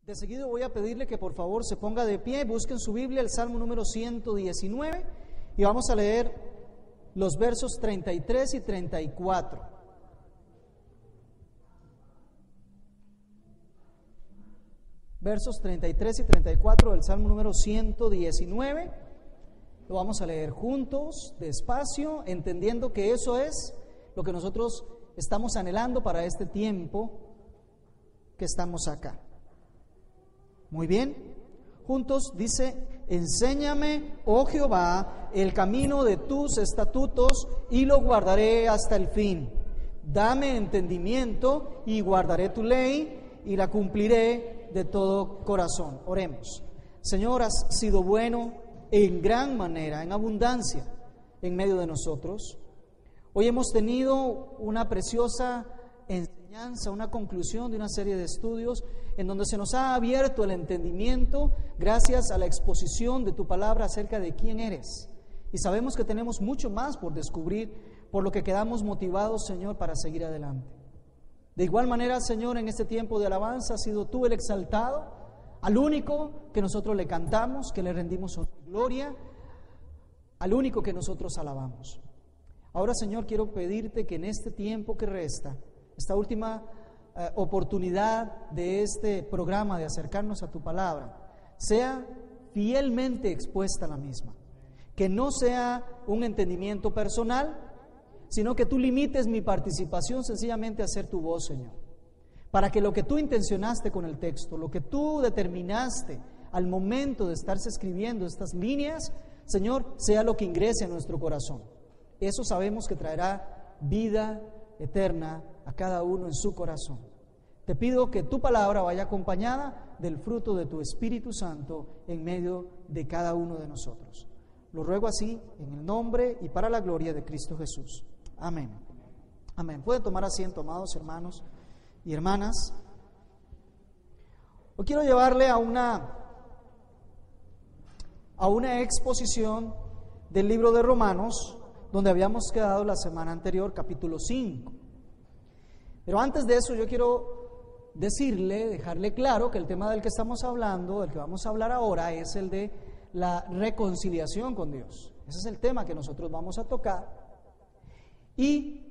De seguido voy a pedirle que por favor se ponga de pie, busquen su Biblia, el Salmo número 119, y vamos a leer los versos 33 y 34. Versos 33 y 34 del Salmo número 119. Lo vamos a leer juntos, despacio, entendiendo que eso es lo que nosotros estamos anhelando para este tiempo que estamos acá. Muy bien, juntos dice: enséñame, oh Jehová, el camino de tus estatutos y lo guardaré hasta el fin. Dame entendimiento y guardaré tu ley y la cumpliré de todo corazón. Oremos. Señor, has sido bueno en gran manera, en abundancia, en medio de nosotros. Hoy hemos tenido una preciosa enseñanza, una conclusión de una serie de estudios en donde se nos ha abierto el entendimiento gracias a la exposición de tu palabra acerca de quién eres. Y sabemos que tenemos mucho más por descubrir, por lo que quedamos motivados, Señor, para seguir adelante. De igual manera, Señor, en este tiempo de alabanza has sido tú el exaltado, al único que nosotros le cantamos, que le rendimos gloria, al único que nosotros alabamos. Ahora, Señor, quiero pedirte que en este tiempo que resta, esta última oportunidad de este programa de acercarnos a tu palabra, sea fielmente expuesta a la misma. Que no sea un entendimiento personal, sino que tú limites mi participación sencillamente a ser tu voz, Señor. Para que lo que tú intencionaste con el texto, lo que tú determinaste al momento de estarse escribiendo estas líneas, Señor, sea lo que ingrese a nuestro corazón. Eso sabemos que traerá vida eterna a cada uno en su corazón. Te pido que tu palabra vaya acompañada del fruto de tu Espíritu Santo en medio de cada uno de nosotros. Lo ruego así en el nombre y para la gloria de Cristo Jesús. Amén. Amén. Pueden tomar asiento, amados hermanos y hermanas. Hoy quiero llevarle a una exposición del libro de Romanos, donde habíamos quedado la semana anterior, capítulo 5. Pero antes de eso yo quiero dejarle claro que el tema del que estamos hablando, del que vamos a hablar ahora, es el de la reconciliación con Dios. Ese es el tema que nosotros vamos a tocar. Y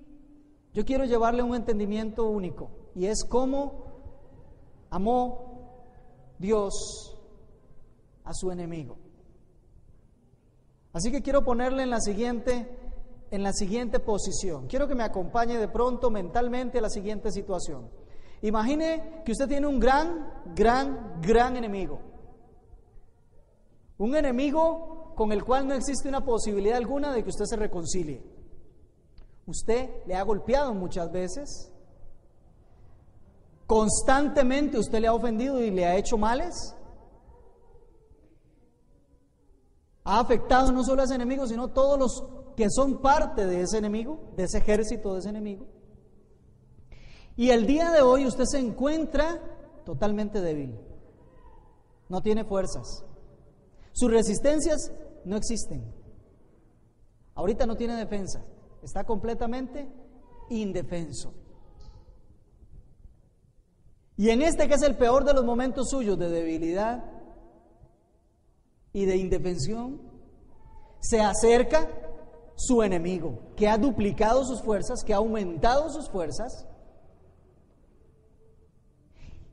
yo quiero llevarle un entendimiento único, y es cómo amó Dios a su enemigo. Así que quiero ponerle en la siguiente posición. Quiero que me acompañe de pronto mentalmente a la siguiente situación. Imagine que usted tiene un gran enemigo. Un enemigo con el cual no existe una posibilidad alguna de que usted se reconcilie. Usted le ha golpeado muchas veces. Constantemente usted le ha ofendido y le ha hecho males. Ha afectado no solo a ese enemigo, sino todos los que son parte de ese enemigo, de ese ejército de ese enemigo. Y el día de hoy usted se encuentra totalmente débil. No tiene fuerzas. Sus resistencias no existen. Ahorita no tiene defensa. Está completamente indefenso. Y en este que es el peor de los momentos suyos de debilidad y de indefensión, se acerca su enemigo, que ha duplicado sus fuerzas, que ha aumentado sus fuerzas,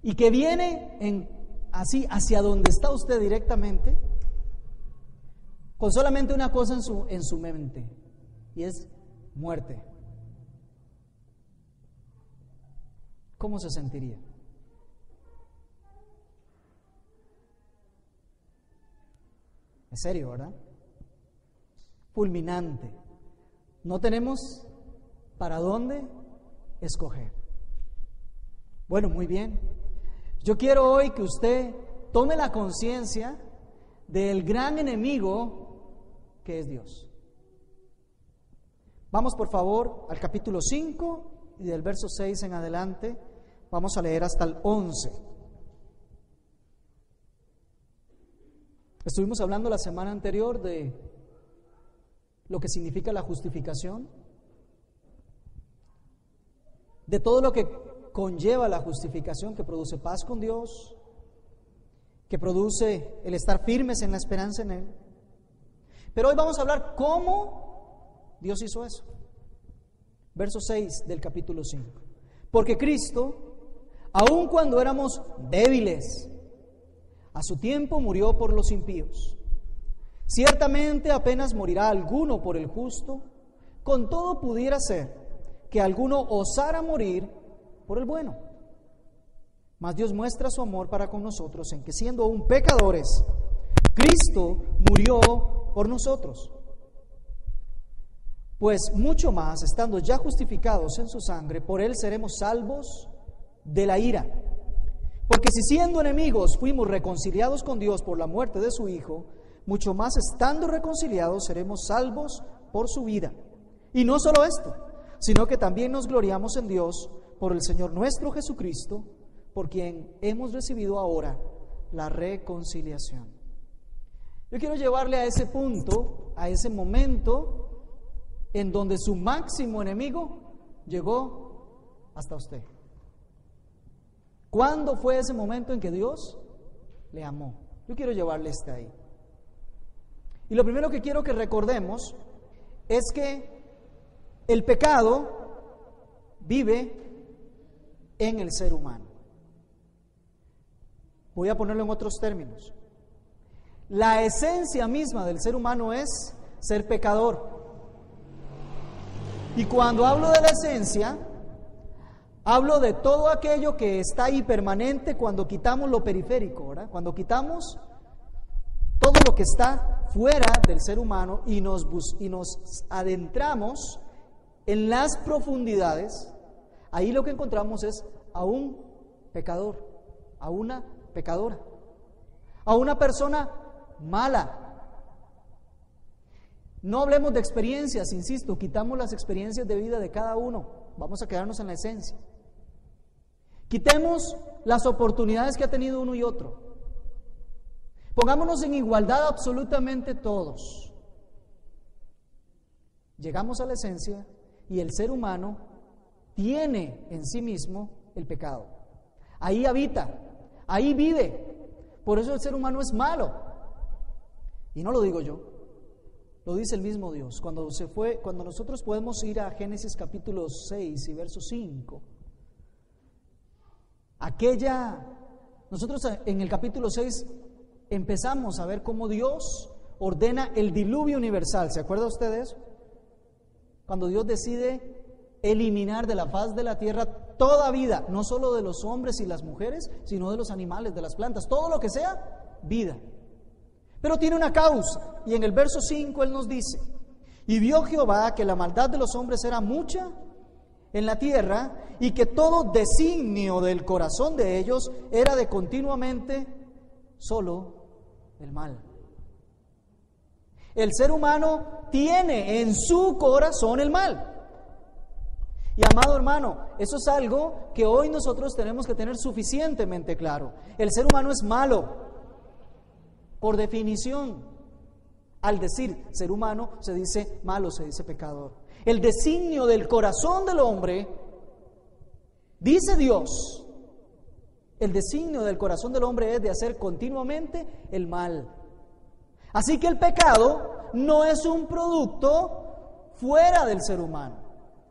y que viene así hacia donde está usted directamente, con solamente una cosa en su mente, y es muerte. ¿Cómo se sentiría? Es serio, ¿verdad? Fulminante. No tenemos para dónde escoger. Bueno, muy bien. Yo quiero hoy que usted tome la conciencia del gran enemigo que es Dios. Vamos por favor al capítulo 5 y del verso 6 en adelante vamos a leer hasta el 11. Estuvimos hablando la semana anterior de lo que significa la justificación, de todo lo que conlleva la justificación, que produce paz con Dios, que produce el estar firmes en la esperanza en Él. Pero hoy vamos a hablar cómo Dios hizo eso. Verso 6 del capítulo 5. Porque Cristo, aun cuando éramos débiles, a su tiempo murió por los impíos. Ciertamente apenas morirá alguno por el justo, con todo pudiera ser que alguno osara morir por el bueno. Mas Dios muestra su amor para con nosotros en que, siendo aún pecadores, Cristo murió por nosotros. Pues mucho más, estando ya justificados en su sangre, por Él seremos salvos de la ira. Porque si siendo enemigos fuimos reconciliados con Dios por la muerte de su Hijo, mucho más estando reconciliados seremos salvos por su vida. Y no solo esto, sino que también nos gloriamos en Dios por el Señor nuestro Jesucristo, por quien hemos recibido ahora la reconciliación. Yo quiero llevarle a ese punto, a ese momento en donde su máximo enemigo llegó hasta usted. ¿Cuándo fue ese momento en que Dios le amó? Yo quiero llevarle hasta ahí. Y lo primero que quiero que recordemos es que el pecado vive en el ser humano. Voy a ponerlo en otros términos. La esencia misma del ser humano es ser pecador. Y cuando hablo de la esencia, hablo de todo aquello que está ahí permanente cuando quitamos lo periférico, ¿verdad? Cuando quitamos todo lo que está fuera del ser humano y nos adentramos en las profundidades, ahí lo que encontramos es a un pecador, a una pecadora, a una persona mala. No hablemos de experiencias, insisto, quitamos las experiencias de vida de cada uno, vamos a quedarnos en la esencia. Quitemos las oportunidades que ha tenido uno y otro. Pongámonos en igualdad absolutamente todos. Llegamos a la esencia y el ser humano tiene en sí mismo el pecado. Ahí habita, ahí vive. Por eso el ser humano es malo. Y no lo digo yo, lo dice el mismo Dios. Cuando nosotros podemos ir a Génesis capítulo 6 y verso 5, nosotros en el capítulo 6 empezamos a ver cómo Dios ordena el diluvio universal. ¿Se acuerda usted de eso? Cuando Dios decide eliminar de la faz de la tierra toda vida, no solo de los hombres y las mujeres, sino de los animales, de las plantas, todo lo que sea vida. Pero tiene una causa, y en el verso 5 Él nos dice: y vio Jehová que la maldad de los hombres era mucha en la tierra, y que todo designio del corazón de ellos era de continuamente solo el mal. El ser humano tiene en su corazón el mal. Y amado hermano, eso es algo que hoy nosotros tenemos que tener suficientemente claro. El ser humano es malo. Por definición, al decir ser humano, se dice malo, se dice pecador. El designio del corazón del hombre, dice Dios, el designio del corazón del hombre es de hacer continuamente el mal. Así que el pecado no es un producto fuera del ser humano.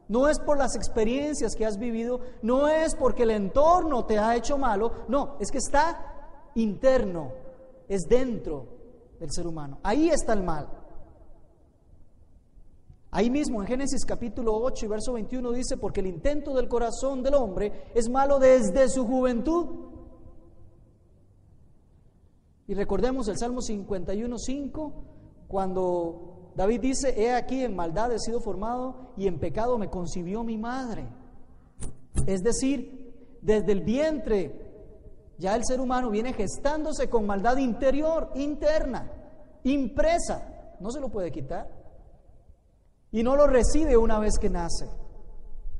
No es por las experiencias que has vivido, no es porque el entorno te ha hecho malo, no, es que está interno, es dentro del ser humano. Ahí está el mal. Ahí mismo en Génesis capítulo 8 y verso 21 dice: porque el intento del corazón del hombre es malo desde su juventud. Y recordemos el Salmo 51:5, cuando David dice: he aquí en maldad he sido formado y en pecado me concibió mi madre. Es decir, desde el vientre ya el ser humano viene gestándose con maldad interior, interna, impresa, no se lo puede quitar. Y no lo recibe una vez que nace.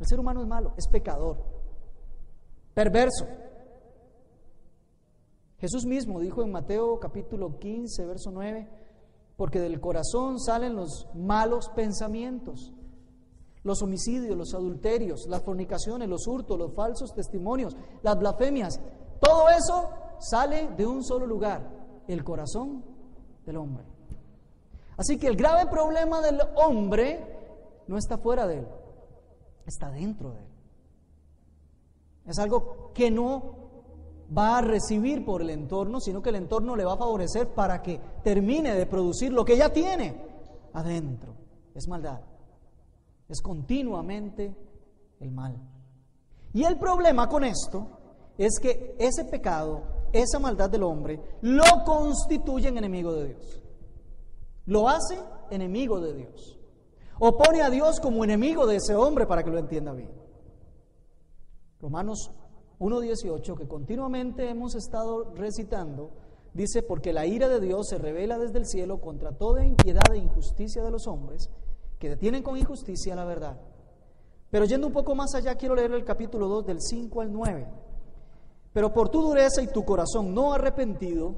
El ser humano es malo, es pecador, perverso. Jesús mismo dijo en Mateo capítulo 15, verso 9, porque del corazón salen los malos pensamientos, los homicidios, los adulterios, las fornicaciones, los hurtos, los falsos testimonios, las blasfemias. Todo eso sale de un solo lugar, el corazón del hombre. Así que el grave problema del hombre no está fuera de él, está dentro de él. Es algo que no va a recibir por el entorno, sino que el entorno le va a favorecer para que termine de producir lo que ya tiene adentro. Es maldad, es continuamente el mal. Y el problema con esto es que ese pecado, esa maldad del hombre, lo constituye en enemigo de Dios. Lo hace enemigo de Dios. O pone a Dios como enemigo de ese hombre, para que lo entienda bien. Romanos 1:18, que continuamente hemos estado recitando, dice: porque la ira de Dios se revela desde el cielo contra toda impiedad e injusticia de los hombres, que detienen con injusticia la verdad. Pero yendo un poco más allá, quiero leer el capítulo 2 del 5 al 9. Pero por tu dureza y tu corazón no arrepentido,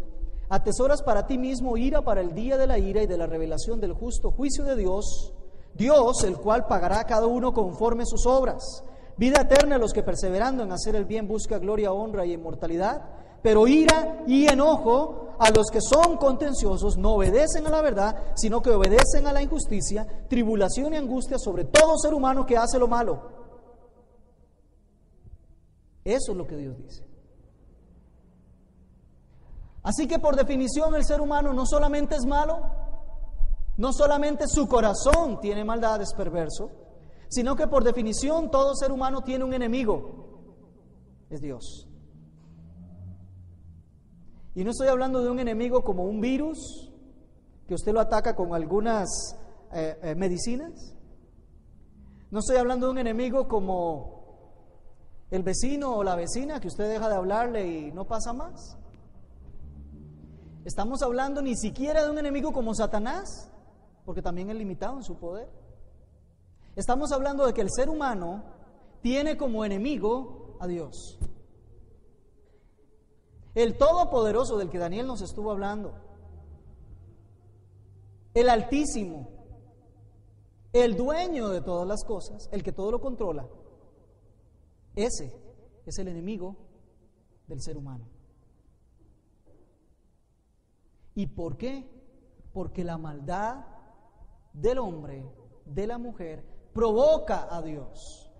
atesoras para ti mismo ira para el día de la ira y de la revelación del justo juicio de Dios, Dios, el cual pagará a cada uno conforme sus obras. Vida eterna a los que perseverando en hacer el bien busca gloria, honra y inmortalidad, pero ira y enojo a los que son contenciosos, no obedecen a la verdad, sino que obedecen a la injusticia, tribulación y angustia sobre todo ser humano que hace lo malo. Eso es lo que Dios dice. Así que por definición el ser humano no solamente es malo, no solamente su corazón tiene maldad, es perverso, sino que por definición todo ser humano tiene un enemigo, es Dios. Y no estoy hablando de un enemigo como un virus, que usted lo ataca con algunas medicinas. No estoy hablando de un enemigo como el vecino o la vecina, que usted deja de hablarle y no pasa más. Estamos hablando ni siquiera de un enemigo como Satanás, porque también es limitado en su poder. Estamos hablando de que el ser humano tiene como enemigo a Dios. El Todopoderoso del que Daniel nos estuvo hablando, el Altísimo, el dueño de todas las cosas, el que todo lo controla, ese es el enemigo del ser humano. ¿Y por qué? Porque la maldad del hombre, de la mujer, provoca a Dios,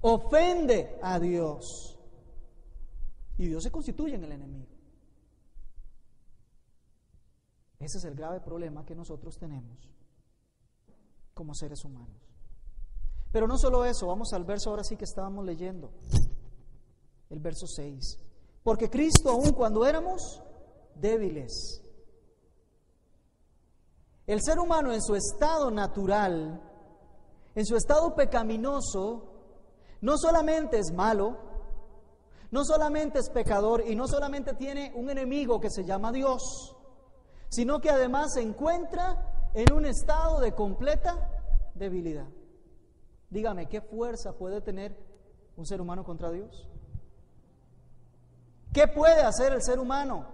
ofende a Dios, y Dios se constituye en el enemigo. Ese es el grave problema que nosotros tenemos como seres humanos. Pero no solo eso, vamos al verso ahora sí que estábamos leyendo, el verso 6. Porque Cristo, aun cuando éramos débiles, el ser humano en su estado natural, en su estado pecaminoso, no solamente es malo, no solamente es pecador y no solamente tiene un enemigo que se llama Dios, sino que además se encuentra en un estado de completa debilidad. Dígame, ¿qué fuerza puede tener un ser humano contra Dios? ¿Qué puede hacer el ser humano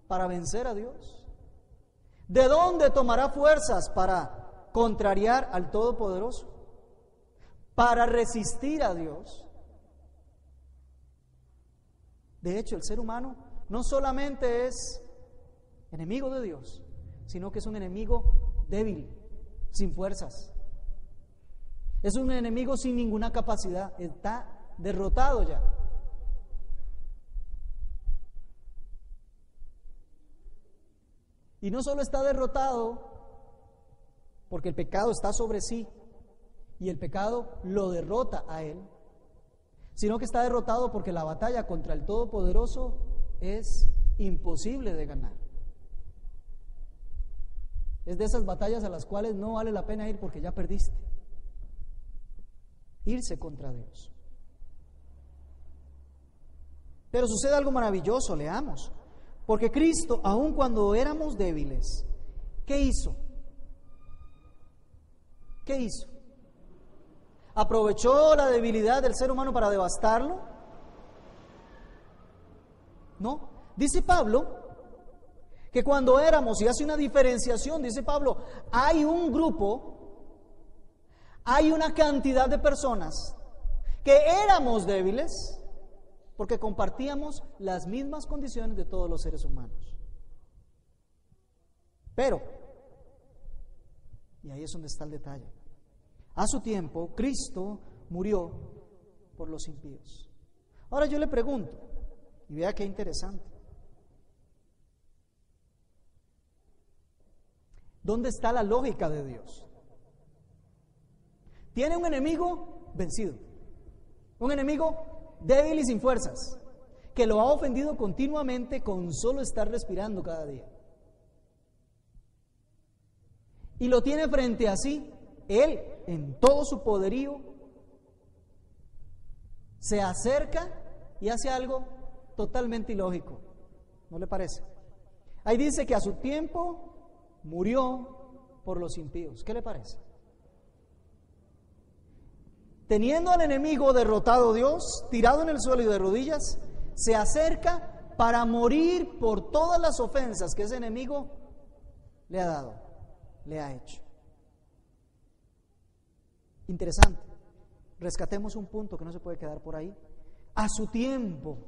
para vencer a Dios? ¿De dónde tomará fuerzas para contrariar al Todopoderoso? Para resistir a Dios. De hecho, el ser humano no solamente es enemigo de Dios, sino que es un enemigo débil, sin fuerzas. Es un enemigo sin ninguna capacidad, está derrotado ya. Y no solo está derrotado porque el pecado está sobre sí y el pecado lo derrota a él, sino que está derrotado porque la batalla contra el Todopoderoso es imposible de ganar. Es de esas batallas a las cuales no vale la pena ir porque ya perdiste. Irse contra Dios. Pero sucede algo maravilloso, leamos. Porque Cristo, aun cuando éramos débiles, ¿qué hizo? ¿Qué hizo? ¿Aprovechó la debilidad del ser humano para devastarlo? No. Dice Pablo que cuando éramos, y hace una diferenciación, dice Pablo, hay un grupo, hay una cantidad de personas que éramos débiles, porque compartíamos las mismas condiciones de todos los seres humanos. Pero, y ahí es donde está el detalle, a su tiempo Cristo murió por los impíos. Ahora yo le pregunto, y vea qué interesante, ¿dónde está la lógica de Dios? Tiene un enemigo vencido, un enemigo débil y sin fuerzas, que lo ha ofendido continuamente con solo estar respirando cada día. Y lo tiene frente a sí. Él, en todo su poderío, se acerca y hace algo totalmente ilógico. ¿No le parece? Ahí dice que a su tiempo murió por los impíos. ¿Qué le parece? Teniendo al enemigo derrotado Dios, tirado en el suelo y de rodillas, se acerca para morir por todas las ofensas que ese enemigo le ha dado, le ha hecho. Interesante. Rescatemos un punto que no se puede quedar por ahí. A su tiempo.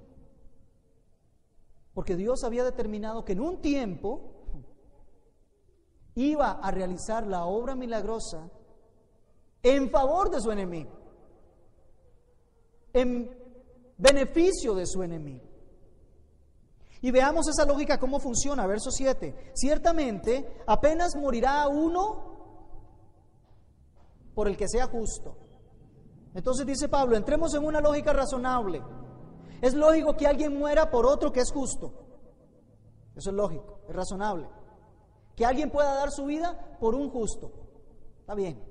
Porque Dios había determinado que en un tiempo iba a realizar la obra milagrosa en favor de su enemigo, en beneficio de su enemigo. Y veamos esa lógica cómo funciona, verso 7. Ciertamente, apenas morirá uno por el que sea justo. Entonces dice Pablo, entremos en una lógica razonable. Es lógico que alguien muera por otro que es justo. Eso es lógico, es razonable. Que alguien pueda dar su vida por un justo. Está bien.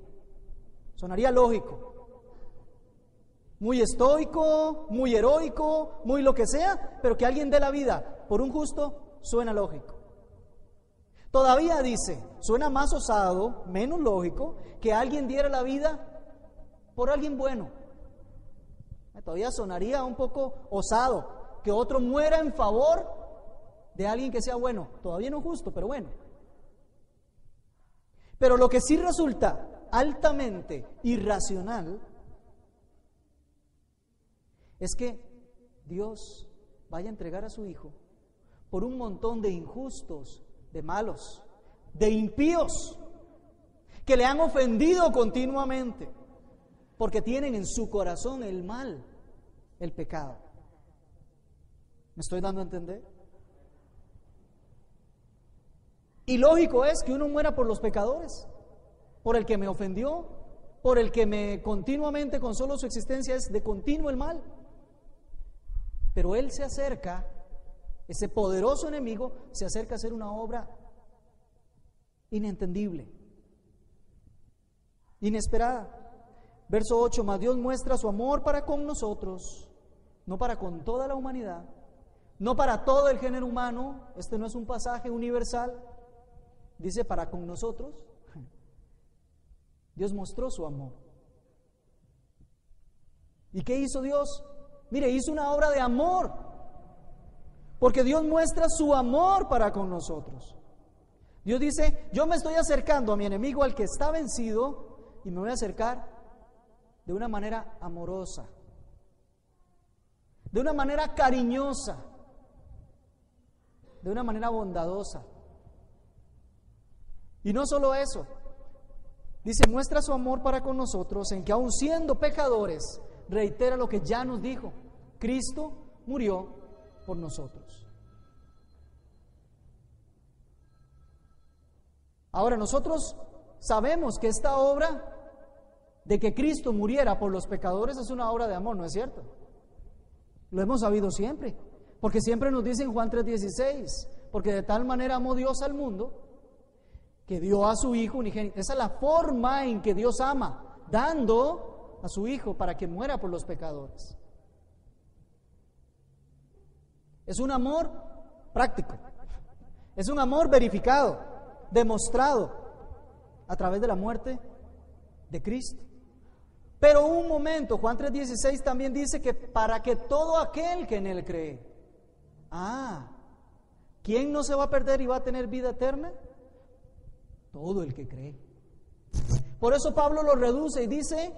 Sonaría lógico. Muy estoico, muy heroico, muy lo que sea, pero que alguien dé la vida por un justo suena lógico. Todavía dice, suena más osado, menos lógico, que alguien diera la vida por alguien bueno. Todavía sonaría un poco osado que otro muera en favor de alguien que sea bueno. Todavía no justo, pero bueno. Pero lo que sí resulta altamente irracional es que Dios vaya a entregar a su Hijo por un montón de injustos, de malos, de impíos, que le han ofendido continuamente, porque tienen en su corazón el mal, el pecado. ¿Me estoy dando a entender? Y lógico es que uno muera por los pecadores, por el que me ofendió, por el que me continuamente, con solo su existencia, es de continuo el mal. Pero Él se acerca, ese poderoso enemigo, se acerca a hacer una obra inentendible, inesperada. Verso 8, mas Dios muestra su amor para con nosotros, no para con toda la humanidad, no para todo el género humano. Este no es un pasaje universal, dice para con nosotros. Dios mostró su amor. ¿Y qué hizo Dios? Mire, hizo una obra de amor, porque Dios muestra su amor para con nosotros. Dios dice, yo me estoy acercando a mi enemigo, al que está vencido, y me voy a acercar de una manera amorosa, de una manera cariñosa, de una manera bondadosa. Y no solo eso, dice, muestra su amor para con nosotros en que aun siendo pecadores, reitera lo que ya nos dijo, Cristo murió por nosotros. Ahora nosotros sabemos que esta obra de que Cristo muriera por los pecadores es una obra de amor, ¿no es cierto? Lo hemos sabido siempre, porque siempre nos dice en Juan 3:16, porque de tal manera amó Dios al mundo que dio a su Hijo unigénito. Esa es la forma en que Dios ama, dando a su Hijo para que muera por los pecadores. Es un amor práctico, es un amor verificado, demostrado a través de la muerte de Cristo. Pero un momento, Juan 3:16 también dice que para que todo aquel que en Él cree. ¿Quién no se va a perder y va a tener vida eterna? Todo el que cree. Por eso Pablo lo reduce y dice,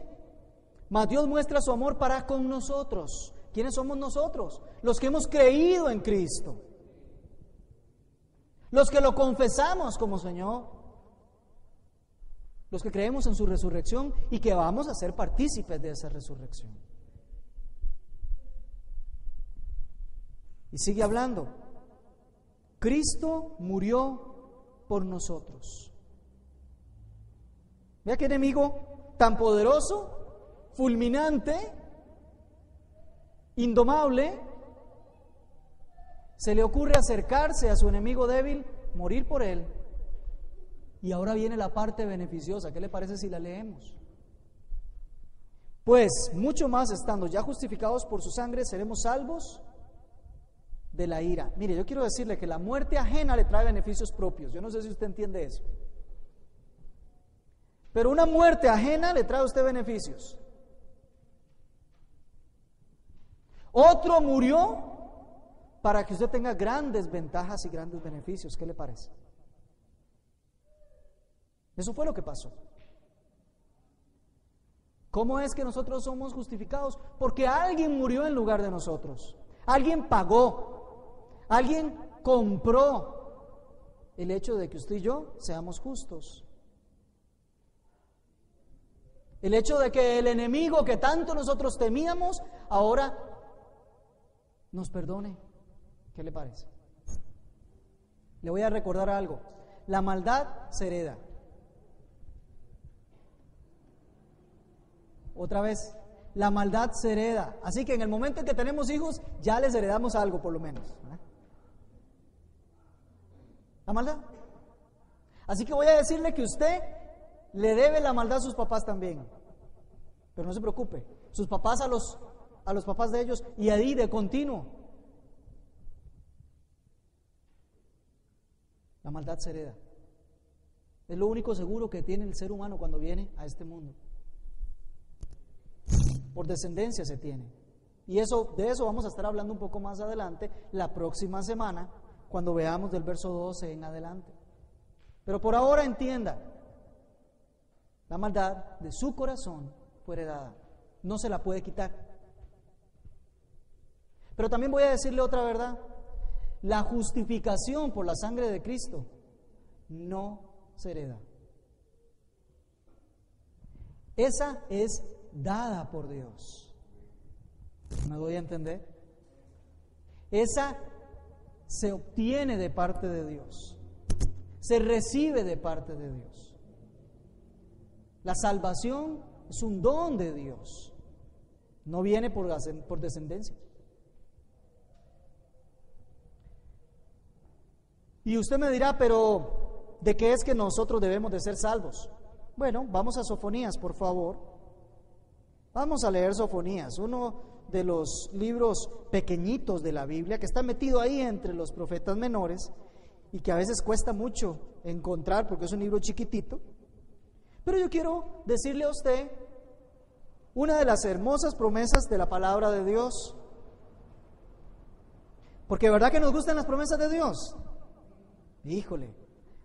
mas Dios muestra su amor para con nosotros. ¿Quiénes somos nosotros? Los que hemos creído en Cristo. Los que lo confesamos como Señor. Los que creemos en su resurrección y que vamos a ser partícipes de esa resurrección. Y sigue hablando. Cristo murió por nosotros. Vea qué enemigo tan poderoso, fulminante, indomable, se le ocurre acercarse a su enemigo débil, morir por él. Y ahora viene la parte beneficiosa. ¿Qué le parece si la leemos? Pues mucho más estando ya justificados por su sangre, seremos salvos de la ira. Mire, yo quiero decirle que la muerte ajena le trae beneficios propios. Yo no sé si usted entiende eso. Pero una muerte ajena le trae a usted beneficios. Otro murió para que usted tenga grandes ventajas y grandes beneficios. ¿Qué le parece? Eso fue lo que pasó. ¿Cómo es que nosotros somos justificados? Porque alguien murió en lugar de nosotros. Alguien pagó. Alguien compró el hecho de que usted y yo seamos justos. El hecho de que el enemigo que tanto nosotros temíamos, ahora nos perdone. ¿Qué le parece? Le voy a recordar algo. La maldad se hereda. Otra vez, la maldad se hereda. Así que en el momento en que tenemos hijos, ya les heredamos algo por lo menos. La maldad. Así que voy a decirle que usted le debe la maldad a sus papás también. Pero no se preocupe, sus papás a los papás de ellos y ahí de continuo. La maldad se hereda. Es lo único seguro que tiene el ser humano cuando viene a este mundo. Por descendencia se tiene. Y de eso vamos a estar hablando un poco más adelante, la próxima semana, cuando veamos del verso 12 en adelante. Pero por ahora entienda, la maldad de su corazón fue heredada. No se la puede quitar. Pero también voy a decirle otra verdad. La justificación por la sangre de Cristo no se hereda. Esa es dada por Dios. ¿Me doy a entender? Esa se obtiene de parte de Dios. Se recibe de parte de Dios. La salvación es un don de Dios. No viene por descendencia. Y usted me dirá, pero ¿de qué es que nosotros debemos de ser salvos? Bueno, vamos a Sofonías, por favor. Vamos a leer Sofonías, uno de los libros pequeñitos de la Biblia, que está metido ahí entre los profetas menores y que a veces cuesta mucho encontrar porque es un libro chiquitito. Pero yo quiero decirle a usted una de las hermosas promesas de la palabra de Dios. Porque ¿verdad que nos gustan las promesas de Dios? Híjole,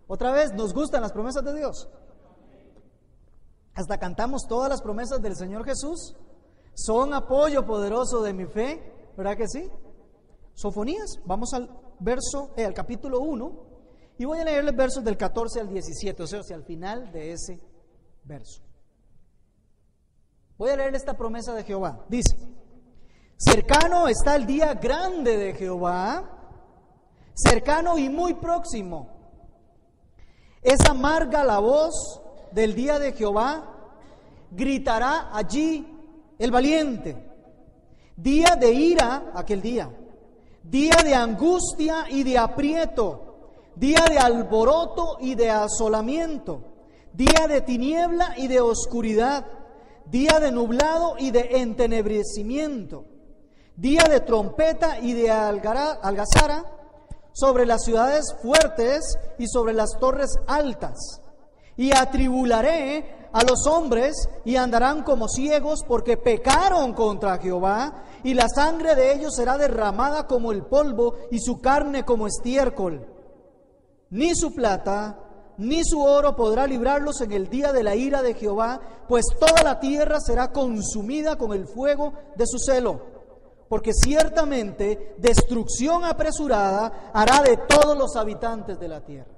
otra vez, ¿nos gustan las promesas de Dios? Hasta cantamos todas las promesas del Señor Jesús. Son apoyo poderoso de mi fe, ¿verdad que sí? Sofonías, vamos al capítulo 1, y voy a leerles versos del 14 al 17, o sea, hacia el final de ese verso. Voy a leer esta promesa de Jehová. Dice: cercano está el día grande de Jehová, cercano y muy próximo. Es amarga la voz del día de Jehová, gritará allí el valiente. Día de ira, aquel día. Día de angustia y de aprieto. Día de alboroto y de asolamiento. Día de tiniebla y de oscuridad. Día de nublado y de entenebrecimiento. Día de trompeta y de algazara sobre las ciudades fuertes y sobre las torres altas. Y atribularé a los hombres y andarán como ciegos porque pecaron contra Jehová, y la sangre de ellos será derramada como el polvo y su carne como estiércol. Ni su plata ni su oro podrá librarlos en el día de la ira de Jehová, pues toda la tierra será consumida con el fuego de su celo. porque ciertamente destrucción apresurada hará de todos los habitantes de la tierra.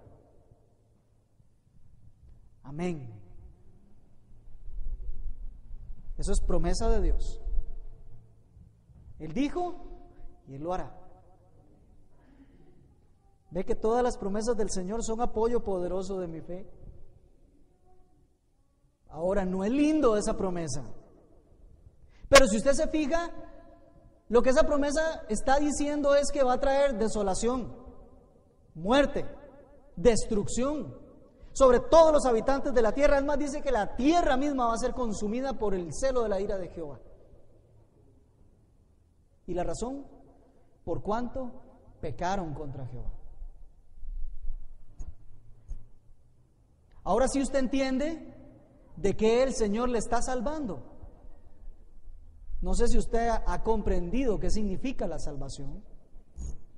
Amén. Eso es promesa de Dios. Él dijo y Él lo hará. Ve que todas las promesas del Señor son apoyo poderoso de mi fe. Ahora, no es lindo esa promesa, pero si usted se fija, lo que esa promesa está diciendo es que va a traer desolación, muerte, destrucción sobre todos los habitantes de la tierra. Es más, dice que la tierra misma va a ser consumida por el celo de la ira de Jehová. ¿Y la razón? Por cuanto pecaron contra Jehová. Ahora sí usted entiende de qué el Señor le está salvando. No sé si usted ha comprendido qué significa la salvación,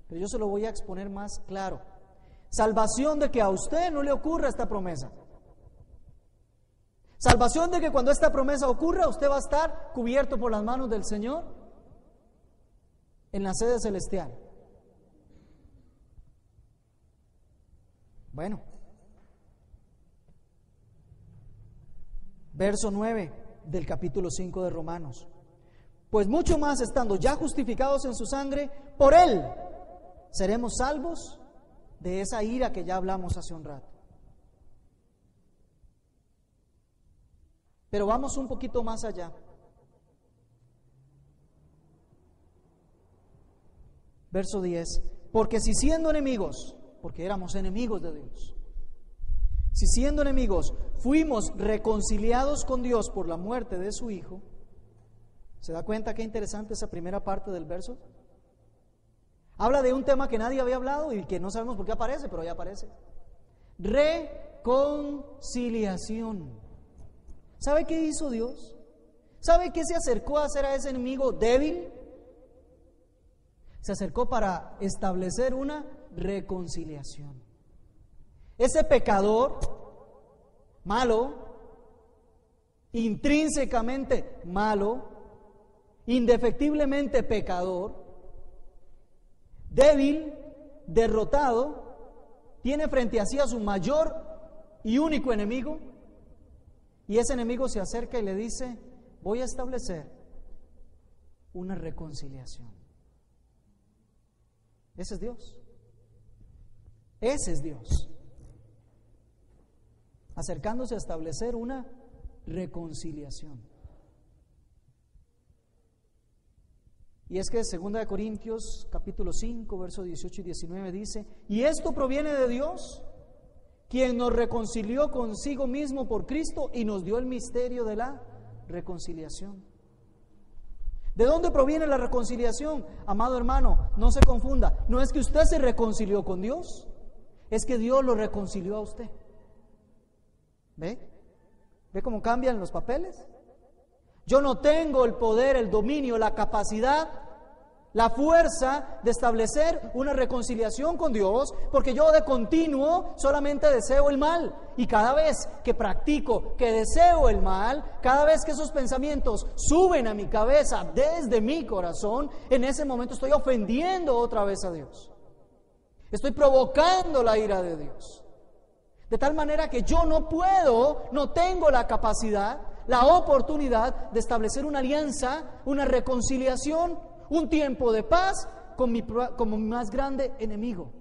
pero yo se lo voy a exponer más claro. Salvación de que a usted no le ocurra esta promesa. Salvación de que cuando esta promesa ocurra, usted va a estar cubierto por las manos del Señor en la sede celestial. Bueno, verso 9 del capítulo 5 de Romanos. Pues mucho más estando ya justificados en su sangre, por Él seremos salvos de esa ira que ya hablamos hace un rato. Pero vamos un poquito más allá. Verso 10. Porque si siendo enemigos, porque éramos enemigos de Dios, si siendo enemigos fuimos reconciliados con Dios por la muerte de su Hijo, ¿se da cuenta qué interesante esa primera parte del verso? Habla de un tema que nadie había hablado y que no sabemos por qué aparece, pero ya aparece. Reconciliación. ¿Sabe qué hizo Dios? ¿Sabe qué se acercó a hacer a ese enemigo débil? Se acercó para establecer una reconciliación. Ese pecador malo, intrínsecamente malo, indefectiblemente pecador, débil, derrotado, tiene frente a sí a su mayor y único enemigo, y ese enemigo se acerca y le dice: voy a establecer una reconciliación. Ese es Dios. Ese es Dios. Acercándose a establecer una reconciliación. Y es que 2 Corintios capítulo 5, versos 18 y 19 dice: y esto proviene de Dios, quien nos reconcilió consigo mismo por Cristo y nos dio el misterio de la reconciliación. ¿De dónde proviene la reconciliación? Amado hermano, no se confunda. No es que usted se reconcilió con Dios, es que Dios lo reconcilió a usted. ¿Ve? ¿Ve cómo cambian los papeles? Yo no tengo el poder, el dominio, la capacidad, la fuerza de establecer una reconciliación con Dios, porque yo de continuo solamente deseo el mal. Y cada vez que practico, que deseo el mal, cada vez que esos pensamientos suben a mi cabeza desde mi corazón, en ese momento estoy ofendiendo otra vez a Dios. Estoy provocando la ira de Dios. De tal manera que yo no puedo, no tengo la capacidad, la oportunidad de establecer una alianza, una reconciliación, un tiempo de paz con mi más grande enemigo,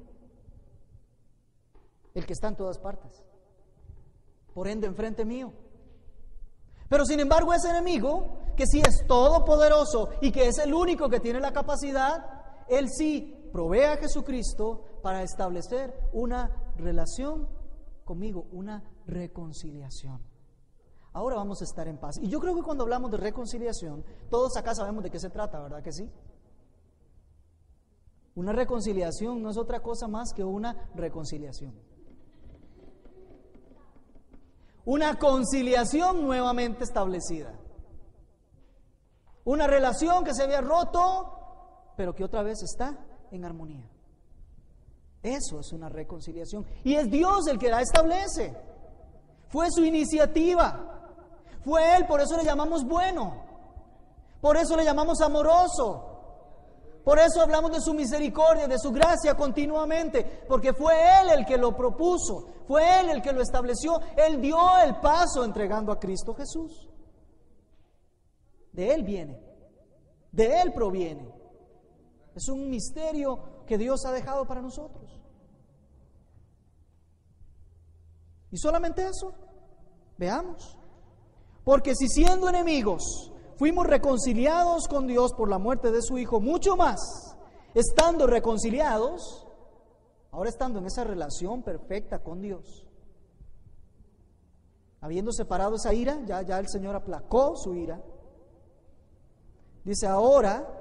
el que está en todas partes, por ende enfrente mío. Pero sin embargo ese enemigo, que sí es todopoderoso y que es el único que tiene la capacidad, él sí provee a Jesucristo para establecer una relación conmigo, una reconciliación. Ahora vamos a estar en paz. Y yo creo que cuando hablamos de reconciliación, todos acá sabemos de qué se trata, ¿verdad que sí? Una reconciliación no es otra cosa más que una reconciliación. Una conciliación nuevamente establecida. Una relación que se había roto, pero que otra vez está en armonía. Eso es una reconciliación. Y es Dios el que la establece. Fue su iniciativa. Fue Él, por eso le llamamos bueno. Por eso le llamamos amoroso. Por eso hablamos de su misericordia, de su gracia continuamente, porque fue Él el que lo propuso, fue Él el que lo estableció, Él dio el paso entregando a Cristo Jesús. De Él viene, de Él proviene. Es un misterio que Dios ha dejado para nosotros. Y solamente eso, veamos. Porque si siendo enemigos fuimos reconciliados con Dios por la muerte de su Hijo, mucho más, estando reconciliados, ahora estando en esa relación perfecta con Dios, habiendo separado esa ira, ya el Señor aplacó su ira, dice ahora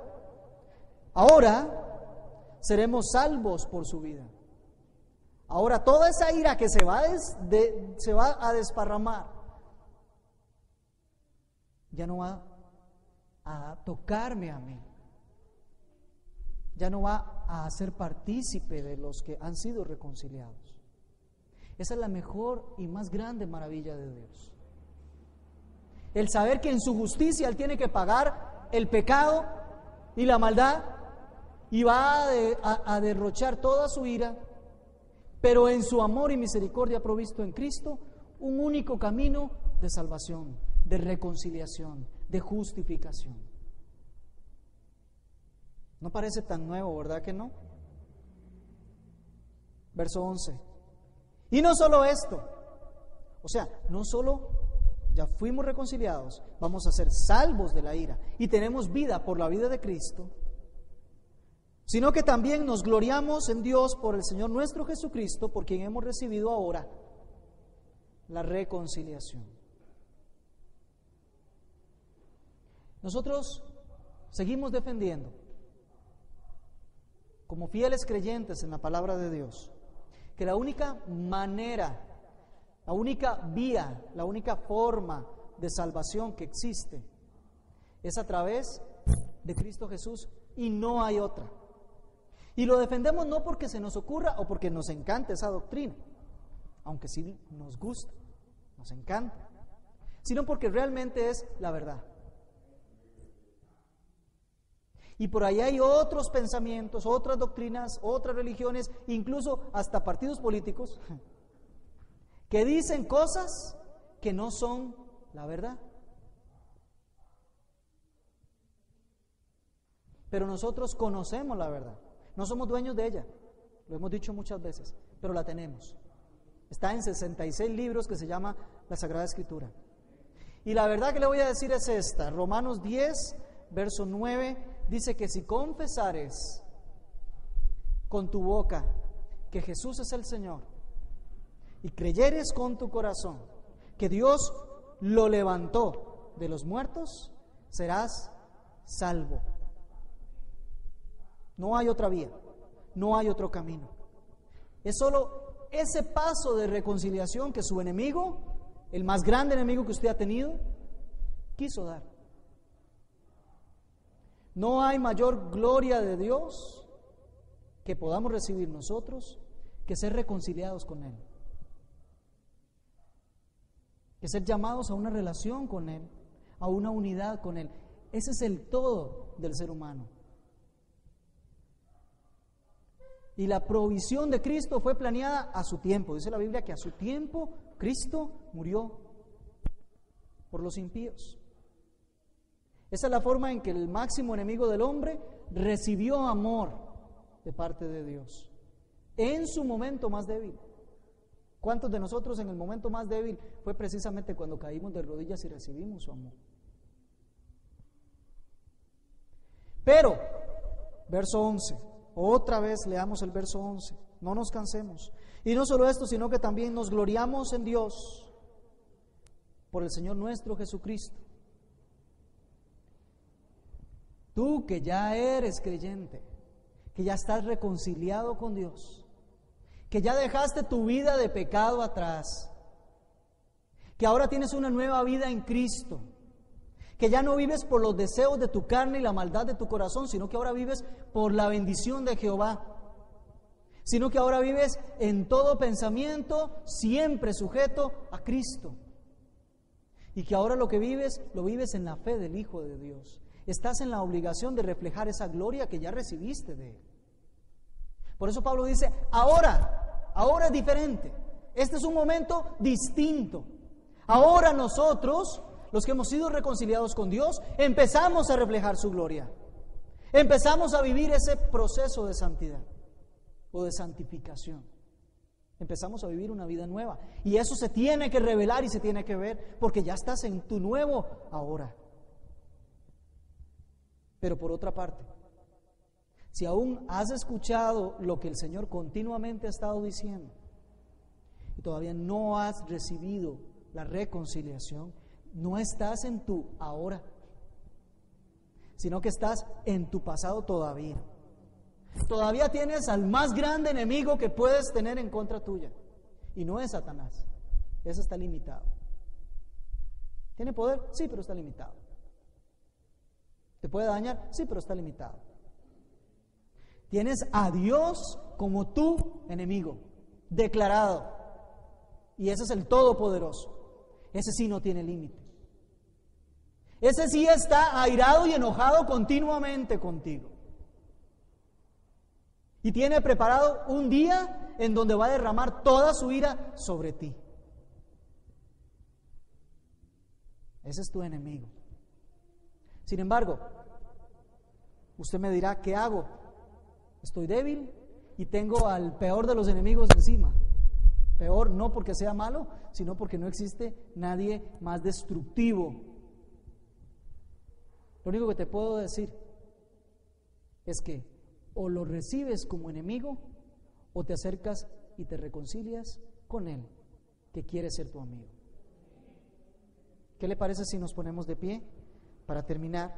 seremos salvos por su vida. Ahora toda esa ira que se va a desparramar, ya no va a tocarme a mí, ya no va a ser partícipe de los que han sido reconciliados. Esa es la mejor y más grande maravilla de Dios. El saber que en su justicia Él tiene que pagar el pecado y la maldad y va a derrochar toda su ira, pero en su amor y misericordia ha provisto en Cristo un único camino de salvación, de reconciliación, de justificación. No parece tan nuevo, ¿verdad que no? Verso 11. Y no solo esto, o sea, no solo ya fuimos reconciliados, vamos a ser salvos de la ira y tenemos vida por la vida de Cristo, sino que también nos gloriamos en Dios por el Señor nuestro Jesucristo, por quien hemos recibido ahora la reconciliación. Nosotros seguimos defendiendo, como fieles creyentes en la palabra de Dios, que la única manera, la única vía, la única forma de salvación que existe es a través de Cristo Jesús y no hay otra. Y lo defendemos no porque se nos ocurra o porque nos encante esa doctrina, aunque sí nos gusta, nos encanta, sino porque realmente es la verdad. Y por ahí hay otros pensamientos, otras doctrinas, otras religiones, incluso hasta partidos políticos, que dicen cosas que no son la verdad. Pero nosotros conocemos la verdad. No somos dueños de ella, lo hemos dicho muchas veces, pero la tenemos. Está en 66 libros que se llama la Sagrada Escritura. Y la verdad que le voy a decir es esta. Romanos 10, verso 9, dice que si confesares con tu boca que Jesús es el Señor y creyeres con tu corazón que Dios lo levantó de los muertos, serás salvo. No hay otra vía, no hay otro camino. Es solo ese paso de reconciliación que su enemigo, el más grande enemigo que usted ha tenido, quiso dar. No hay mayor gloria de Dios que podamos recibir nosotros que ser reconciliados con Él, que ser llamados a una relación con Él, a una unidad con Él. Ese es el todo del ser humano. Y la provisión de Cristo fue planeada a su tiempo. Dice la Biblia que a su tiempo Cristo murió por los impíos. Esa es la forma en que el máximo enemigo del hombre recibió amor de parte de Dios en su momento más débil. ¿Cuántos de nosotros en el momento más débil fue precisamente cuando caímos de rodillas y recibimos su amor? Pero, verso 11, otra vez leamos el verso 11, no nos cansemos. Y no solo esto, sino que también nos gloriamos en Dios por el Señor nuestro Jesucristo. Tú que ya eres creyente, que ya estás reconciliado con Dios, que ya dejaste tu vida de pecado atrás, que ahora tienes una nueva vida en Cristo, que ya no vives por los deseos de tu carne y la maldad de tu corazón, sino que ahora vives por la bendición de Jehová, sino que ahora vives en todo pensamiento siempre sujeto a Cristo, y que ahora lo que vives, lo vives en la fe del Hijo de Dios, estás en la obligación de reflejar esa gloria que ya recibiste de Él. Por eso Pablo dice, ahora es diferente. Este es un momento distinto. Ahora nosotros, los que hemos sido reconciliados con Dios, empezamos a reflejar su gloria. Empezamos a vivir ese proceso de santidad o de santificación. Empezamos a vivir una vida nueva. Y eso se tiene que revelar y se tiene que ver, porque ya estás en tu nuevo ahora. Pero por otra parte, si aún has escuchado lo que el Señor continuamente ha estado diciendo y todavía no has recibido la reconciliación, no estás en tu ahora, sino que estás en tu pasado todavía. Todavía tienes al más grande enemigo que puedes tener en contra tuya, y no es Satanás. Ese está limitado. ¿Tiene poder? Sí, pero está limitado. ¿Te puede dañar? Sí, pero está limitado. Tienes a Dios como tu enemigo, declarado. Y ese es el Todopoderoso. Ese sí no tiene límite. Ese sí está airado y enojado continuamente contigo. Y tiene preparado un día en donde va a derramar toda su ira sobre ti. Ese es tu enemigo. Sin embargo, usted me dirá, ¿qué hago? Estoy débil y tengo al peor de los enemigos encima. Peor no porque sea malo, sino porque no existe nadie más destructivo. Lo único que te puedo decir es que o lo recibes como enemigo o te acercas y te reconcilias con él, que quiere ser tu amigo. ¿Qué le parece si nos ponemos de pie para terminar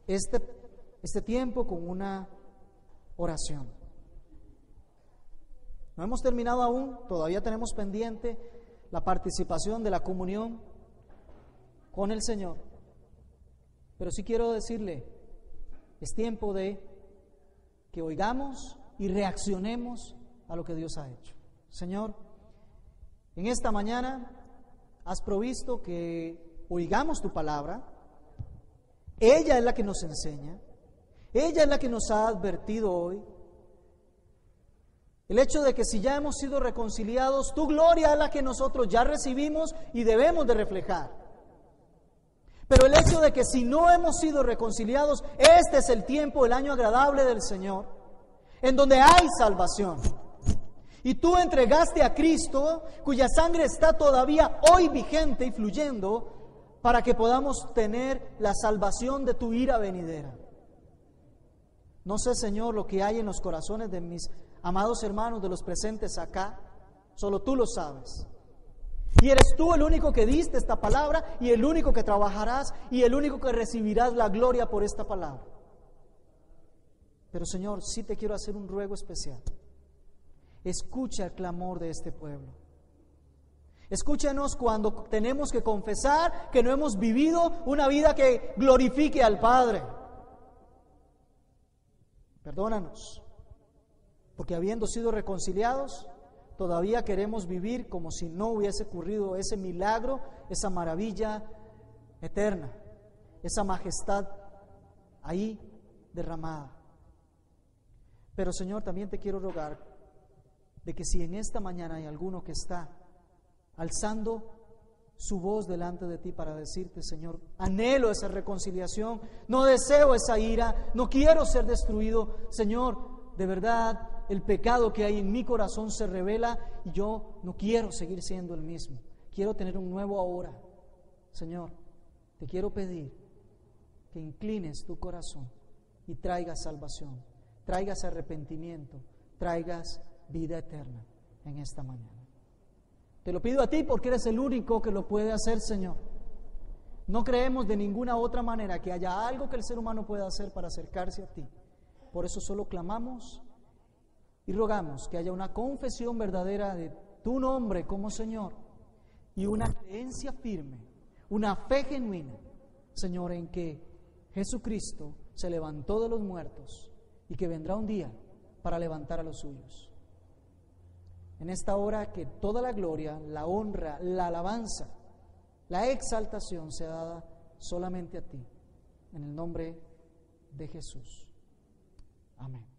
este tiempo con una oración? No hemos terminado aún, todavía tenemos pendiente la participación de la comunión con el Señor. Pero sí quiero decirle, es tiempo de que oigamos y reaccionemos a lo que Dios ha hecho. Señor, en esta mañana has provisto que oigamos tu palabra. Ella es la que nos enseña. Ella es la que nos ha advertido hoy. El hecho de que si ya hemos sido reconciliados, tu gloria es la que nosotros ya recibimos y debemos de reflejar. Pero el hecho de que si no hemos sido reconciliados, este es el tiempo, el año agradable del Señor, en donde hay salvación. Y tú entregaste a Cristo, cuya sangre está todavía hoy vigente y fluyendo, para que podamos tener la salvación de tu ira venidera. No sé, Señor, lo que hay en los corazones de mis amados hermanos, de los presentes acá, solo tú lo sabes. Y eres tú el único que diste esta palabra y el único que trabajarás y el único que recibirás la gloria por esta palabra. Pero Señor, sí te quiero hacer un ruego especial. Escucha el clamor de este pueblo. Escúchanos cuando tenemos que confesar que no hemos vivido una vida que glorifique al Padre. Perdónanos, porque habiendo sido reconciliados, todavía queremos vivir como si no hubiese ocurrido ese milagro, esa maravilla eterna, esa majestad ahí derramada. Pero Señor, también te quiero rogar de que si en esta mañana hay alguno que está alzando su voz delante de ti para decirte, Señor, anhelo esa reconciliación, no deseo esa ira, no quiero ser destruido, Señor, de verdad, el pecado que hay en mi corazón se revela y yo no quiero seguir siendo el mismo. Quiero tener un nuevo ahora. Señor, te quiero pedir que inclines tu corazón y traigas salvación, traigas arrepentimiento, traigas vida eterna en esta mañana. Te lo pido a ti porque eres el único que lo puede hacer, Señor. No creemos de ninguna otra manera que haya algo que el ser humano pueda hacer para acercarse a ti. Por eso solo clamamos y rogamos que haya una confesión verdadera de tu nombre como Señor y una creencia firme, una fe genuina, Señor, en que Jesucristo se levantó de los muertos y que vendrá un día para levantar a los suyos. En esta hora que toda la gloria, la honra, la alabanza, la exaltación sea dada solamente a ti. en el nombre de Jesús. Amén.